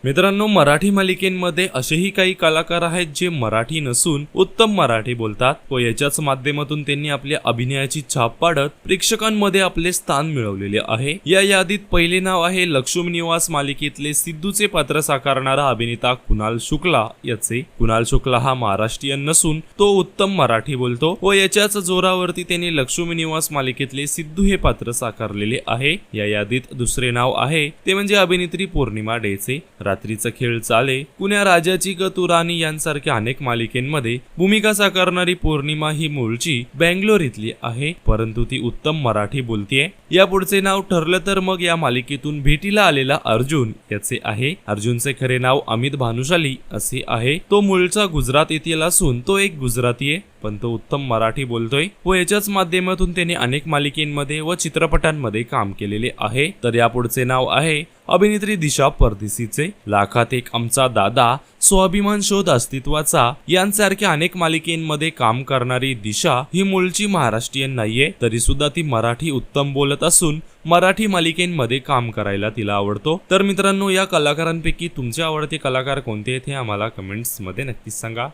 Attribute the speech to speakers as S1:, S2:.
S1: मित्रांनो, मराठी मालिकेमध्ये असेही काही कलाकार आहेत जे मराठी नसून उत्तम मराठी बोलतात व याच्याच माध्यमातून त्यांनी आपल्या अभिनयाची छाप पाडत प्रेक्षकांमध्ये आपले स्थान मिळवलेले आहे। या यादीत पहिले नाव आहे लक्ष्मी निवास मालिकेतले सिद्धूचे पात्र साकारणारा अभिनेता कुणाल शुक्ला याचे। कुणाल शुक्ला हा महाराष्ट्रीयन नसून तो उत्तम मराठी बोलतो व याच्याच जोरावरती त्यांनी लक्ष्मी निवास मालिकेतले सिद्धू हे पात्र साकारलेले आहे। या यादीत दुसरे नाव आहे ते म्हणजे अभिनेत्री पौर्णिमा डेचे। रात्रीचा खेळ चाले, कुण्या राजाची ग तू राणी यांसारख्या अनेक मालिकेमध्ये भूमिका साकारणारी पौर्णिमा ही मूळची बेंगलोर इथली आहे, परंतु ती उत्तम मराठी बोलतीये। या पुढचे नाव ठरलं तर मग या मालिकेतून भेटीला आलेला अर्जुन याचे आहे। अर्जुनचे खरे नाव अमित भानुशाली असे आहे। तो मूळचा गुजरात येथील असून तो एक गुजराती आहे, पण तो उत्तम मराठी बोलतोय व याच्याच माध्यमातून त्याने अनेक मालिकेमध्ये व चित्रपटांमध्ये काम केलेले आहे। तर या पुढचे नाव आहे अभिनेत्री दिशा परदेशीचे। लाखात एक आमचा दादा, स्वाभिमान शोध अस्तित्वाचा यांसारख्या अनेक मालिकेमध्ये काम करणारी दिशा ही मूळची महाराष्ट्रीयन नाहीये, तरी सुद्धा ती मराठी उत्तम बोलत असून मराठी मालिकेमध्ये काम करायला तिला आवडतो। तर मित्रांनो, या कलाकारांपैकी तुमचे आवडते कलाकार कोणते आहेत हे आम्हाला कमेंट्स मध्ये नक्कीच सांगा।